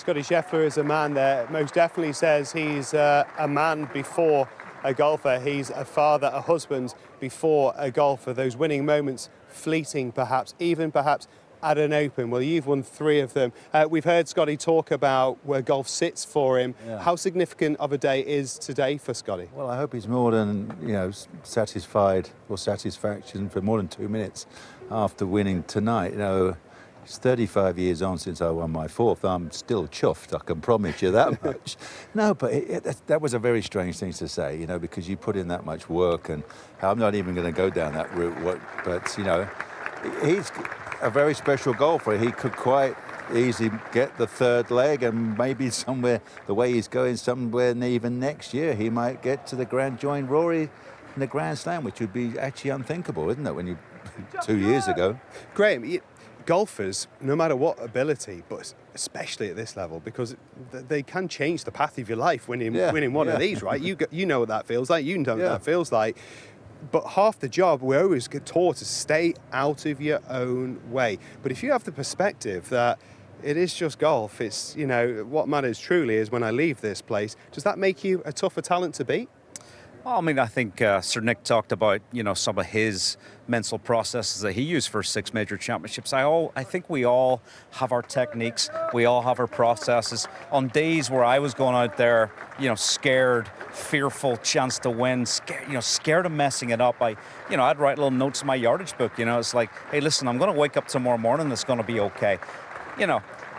Scottie Scheffler is a man that most definitely says he's a man before a golfer. He's a father, a husband before a golfer. Those winning moments, fleeting perhaps, even perhaps at an Open. Well, you've won 3 of them. We've heard Scottie talk about where golf sits for him. Yeah. How significant of a day is today for Scottie? Well, I hope he's more than, satisfied or satisfaction for more than 2 minutes after winning tonight. It's 35 years on since I won my 4th. I'm still chuffed, I can promise you that much. No, but that was a very strange thing to say, because you put in that much work, and I'm not even going to go down that route. But he's a very special golfer. He could quite easily get the 3rd leg, and maybe somewhere, the way he's going, somewhere even next year, he might get to the join Rory in the Grand Slam, which would be actually unthinkable, isn't it, when you 2 years ago? Graeme, golfers, no matter what ability, but especially at this level, because they can change the path of your life winning one of these, right? You know what that feels like. You know what that feels like. But half the job, we always get taught to stay out of your own way. But if you have the perspective that it is just golf, it's, what matters truly is when I leave this place, does that make you a tougher talent to beat? Well, I think Sir Nick talked about, some of his mental processes that he used for 6 major championships. I think we all have our techniques. We all have our processes. On days where I was going out there, scared, fearful, chance to win, scared of messing it up, I'd write little notes in my yardage book. It's like, hey, listen, I'm going to wake up tomorrow morning, it's going to be okay.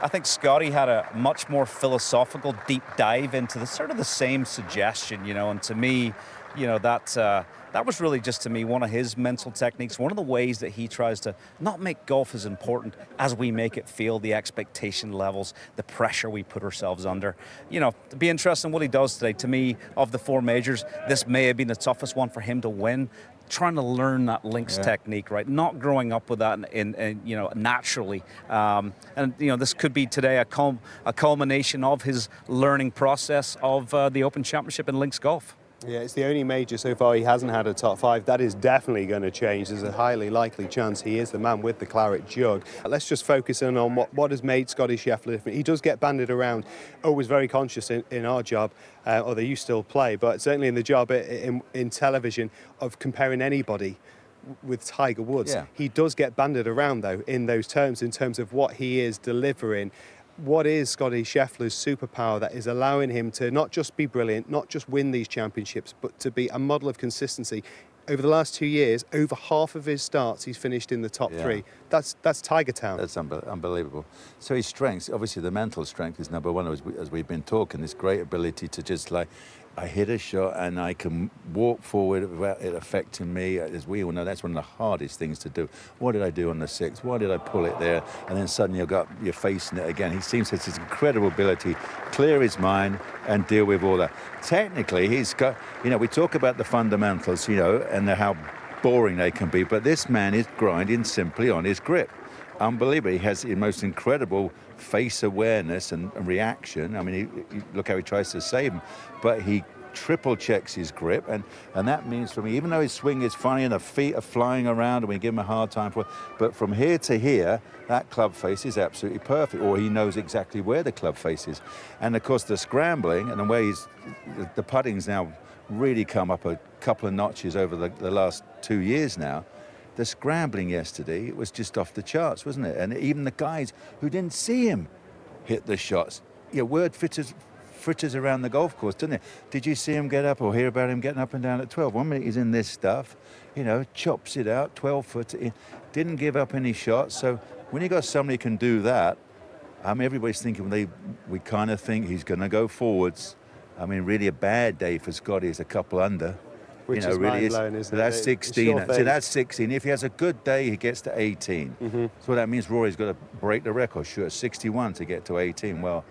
I think Scottie had a much more philosophical deep dive into the sort of the same suggestion, and to me, that was really just, to me, one of his mental techniques, one of the ways that he tries to not make golf as important as we make it feel, the expectation levels, the pressure we put ourselves under. To be interesting what he does today. To me, of the 4 majors, this may have been the toughest one for him to win. Trying to learn that links technique, right? Not growing up with that naturally. This could be today a culmination of his learning process of the Open Championship in links golf. Yeah, it's the only major so far he hasn't had a top 5. That is definitely going to change. There's a highly likely chance he is the man with the claret jug. Let's just focus in on what has made Scottie Scheffler different. He does get banded around, always very conscious in our job, although you still play, but certainly in the job in television, of comparing anybody with Tiger Woods. Yeah. He does get banded around, though, in those terms, in terms of what he is delivering. What is Scottie Scheffler's superpower that is allowing him to not just be brilliant, not just win these championships, but to be a model of consistency? Over the last 2 years, over half of his starts, he's finished in the top 3. That's Tiger Town. That's unbelievable. So his strengths, obviously the mental strength is number 1, as we've been talking, this great ability to just I hit a shot and I can walk forward without it affecting me. As we all know, that's one of the hardest things to do. What did I do on the 6th? Why did I pull it there? And then suddenly you're facing it again. He seems to have this incredible ability, clear his mind and deal with all that. Technically, he's got, we talk about the fundamentals, and how boring they can be, but this man is grinding simply on his grip. Unbelievable. He has the most incredible face awareness and reaction. Look how he tries to save him, but he triple checks his grip, and that means for me, even though his swing is funny and the feet are flying around and we give him a hard time for it, but from here to here, that club face is absolutely perfect, or he knows exactly where the club face is. And of course the scrambling and the way the putting's now really come up a couple of notches over the last 2 years now. The scrambling yesterday, it was just off the charts, wasn't it? And even the guys who didn't see him hit the shots. Word fritters around the golf course, didn't it? Did you see him get up or hear about him getting up and down at 12? 1 minute he's in this stuff, chops it out, 12-foot, didn't give up any shots. So when you got somebody who can do that, everybody's thinking, we kind of think he's going to go forwards. Really a bad day for Scottie is a couple under. Which is really mind-blowing, isn't it? That's 16. So that's 16. If he has a good day, he gets to 18. Mm-hmm. So that means Rory's got to break the record, shoot at 61 to get to 18. Well,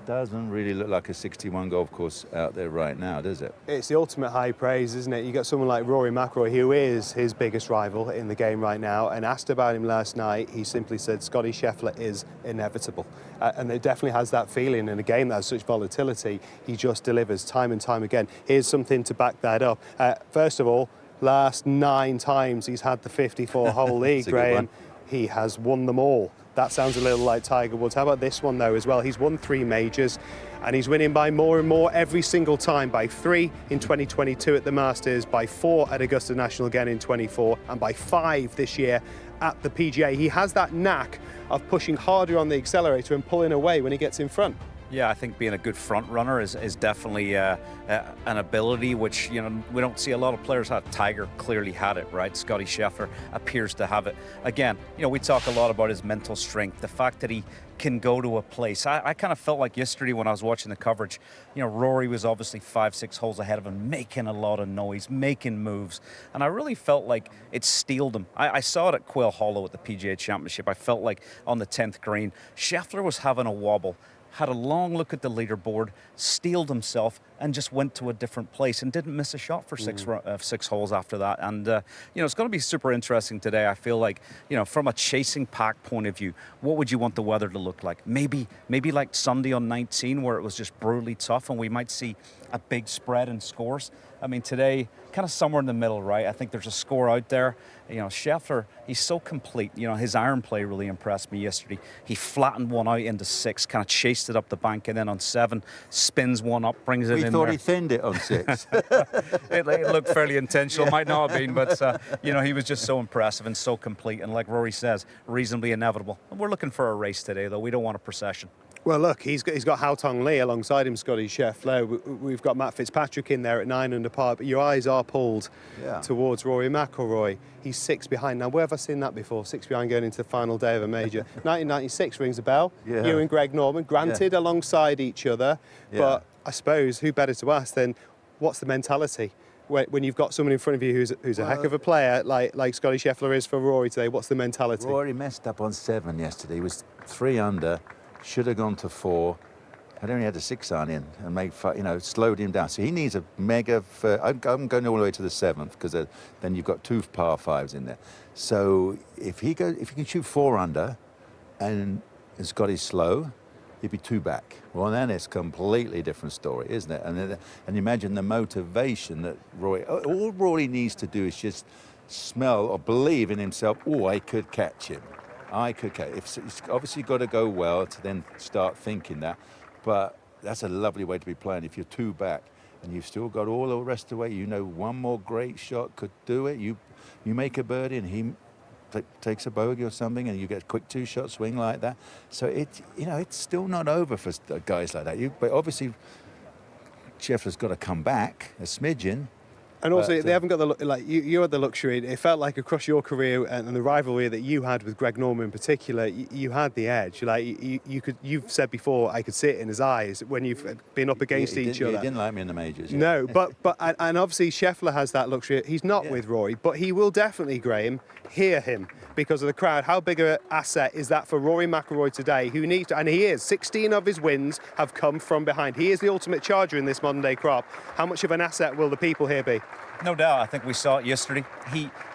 doesn't really look like a 61 golf course out there right now, does it? It's the ultimate high praise, isn't it? You got someone like Rory McIlroy, who is his biggest rival in the game right now, and asked about him last night, he simply said Scottie Scheffler is inevitable. And it definitely has that feeling in a game that has such volatility. He just delivers time and time again. Here's something to back that up. First of all, last 9 times he's had the 54-hole league, Graeme. He has won them all. That sounds a little like Tiger Woods. How about this one, though, as well? He's won 3 majors, and he's winning by more and more every single time. By 3 in 2022 at the Masters, by 4 at Augusta National again in 24, and by 5 this year at the PGA. He has that knack of pushing harder on the accelerator and pulling away when he gets in front. Yeah, I think being a good front runner is definitely an ability which, you know, we don't see a lot of players have. Tiger clearly had it, right? Scottie Scheffler appears to have it. Again, you know, we talk a lot about his mental strength, the fact that he can go to a place. I kind of felt like yesterday when I was watching the coverage, you know, Rory was obviously 5-6 holes ahead of him, making a lot of noise, making moves. And I really felt like it steeled him. I saw it at Quail Hollow at the PGA Championship. I felt like on the 10th green, Scheffler was having a wobble, had a long look at the leaderboard, steeled himself, and just went to a different place and didn't miss a shot for 6 holes after that. And, you know, it's going to be super interesting today. I feel like, you know, from a chasing pack point of view, what would you want the weather to look like? Maybe like Sunday on 19, where it was just brutally tough, and we might see a big spread in scores. I mean, today, kind of somewhere in the middle, right? I think there's a score out there. You know, Scheffler, he's so complete. You know, his iron play really impressed me yesterday. He flattened one out into 6, kind of chased it up the bank, and then on 7, spins one up, brings it in there. We thought he thinned it on 6. It looked fairly intentional, might not have been, but, you know, he was just so impressive and so complete. And like Rory says, reasonably inevitable. And we're looking for a race today, though. We don't want a procession. Well, look, he's got Hao Tong Lee alongside him, Scottie Scheffler. We've got Matt Fitzpatrick in there at 9 under par, but your eyes are pulled towards Rory McIlroy. He's 6 behind. Now, where have I seen that before? 6 behind going into the final day of a major. 1996 rings a bell. Yeah. You and Greg Norman, granted alongside each other, but I suppose who better to ask than what's the mentality? When you've got someone in front of you who's a heck of a player, like Scottie Scheffler is for Rory today, what's the mentality? Rory messed up on 7 yesterday. He was 3 under. Should have gone to 4. Had only had a 6 iron in and made, you know, slowed him down. So he needs a mega. I'm going all the way to the 7th because then you've got 2 par 5s in there. So if he can shoot 4 under, and Scottie's slow, he'd be 2 back. Well, then it's a completely different story, isn't it? And imagine the motivation that Rory. All Rory needs to do is just smell or believe in himself. Oh, I could catch him. It's obviously got to go well to then start thinking that, but that's a lovely way to be playing. If you're 2 back and you've still got all the rest of the way, you know, one more great shot could do it. You make a birdie and he takes a bogey or something, and you get a quick 2-shot swing like that. So it's still not over for guys like that. But obviously, Scheffler's got to come back a smidgen. And also, they haven't got the you had the luxury. It felt like across your career and the rivalry that you had with Greg Norman in particular, you had the edge. Like you've said before, I could see it in his eyes when you've been up against each other. He didn't like me in the majors. Yeah. No, but and obviously Scheffler has that luxury. He's not with Rory, but he will definitely, Graham, hear him because of the crowd. How big an asset is that for Rory McIlroy today? Who needs to, and he is. 16 of his wins have come from behind. He is the ultimate charger in this modern day crop. How much of an asset will the people here be? No doubt. I think we saw it yesterday.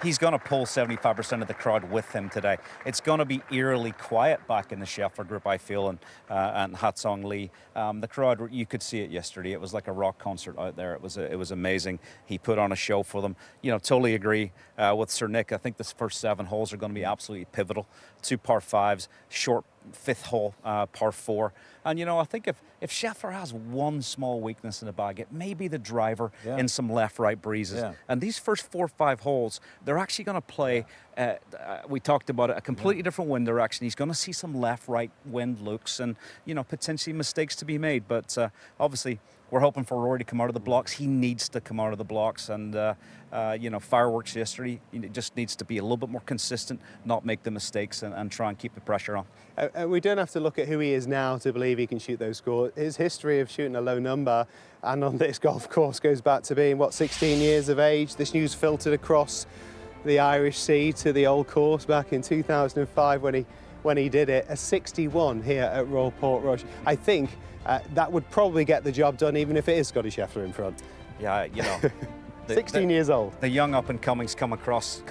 He's going to pull 75% of the crowd with him today. It's going to be eerily quiet back in the Scheffler group, I feel, and Hao Tong Lee. The crowd, you could see it yesterday. It was like a rock concert out there. It was amazing. He put on a show for them. You know, totally agree with Sir Nick. I think the first 7 holes are going to be absolutely pivotal. 2 par 5s, short 5th hole, par 4. And, you know, I think if Scheffler has one small weakness in the bag, it may be the driver in some left-right breezes. Yeah. And these first 4 or 5 holes, they're actually going to play, we talked about it, a completely different wind direction. He's going to see some left-right wind looks and, you know, potentially mistakes to be made. But obviously, we're hoping for Rory to come out of the blocks. He needs to come out of the blocks. And, you know, fireworks yesterday, it just needs to be a little bit more consistent, not make the mistakes and try and keep the pressure on. We don't have to look at who he is now to believe he can shoot those scores. His history of shooting a low number and on this golf course goes back to being, 16 years of age. This news filtered across the Irish Sea to the old course back in 2005 when he did it. A 61 here at Royal Portrush. I think that would probably get the job done, even if it is Scottie Scheffler in front. Yeah, you know. 16 years old. The young up-and-comings come across the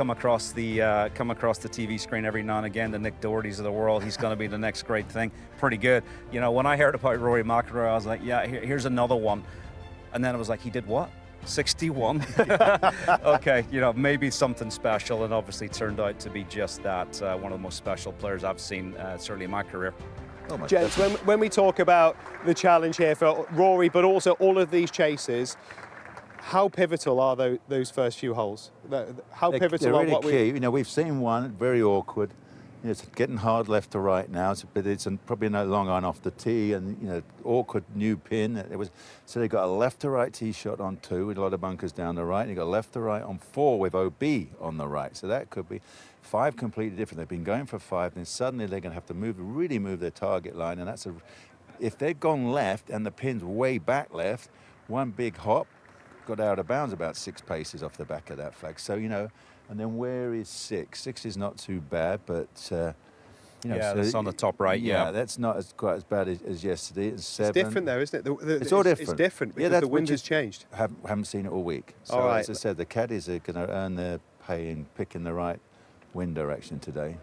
TV screen every now and again. The Nick Dohertys of the world. He's going to be the next great thing. Pretty good. You know, when I heard about Rory McIlroy, I was like, yeah, here's another one. And then it was like, he did what? 61. Okay, you know, maybe something special, and obviously turned out to be just that. One of the most special players I've seen, certainly in my career. Oh my Gents, God. when we talk about the challenge here for Rory, but also all of these chases, how pivotal are those first few holes? How pivotal They're are really what key. You know, we've seen one very awkward. You know, it's getting hard left to right now, but it's probably no long on off the tee, and you know, awkward new pin. So they got a left to right tee shot on 2 with a lot of bunkers down the right, and you got left to right on 4 with OB on the right. So that could be 5 completely different. They've been going for 5, then suddenly they're going to have to really move their target line, and if they'd gone left and the pin's way back left, one big hop got out of bounds about 6 paces off the back of that flag. So, you know, and then where is 6? 6 is not too bad, but, you know. Yeah, so that's on the top right, yeah. That's not quite as bad as yesterday. It's 7. It's different though, isn't it? It's all different. It's different because the wind has changed. Haven't seen it all week. So, All right. as I said, the caddies are going to earn their pay in picking the right wind direction today.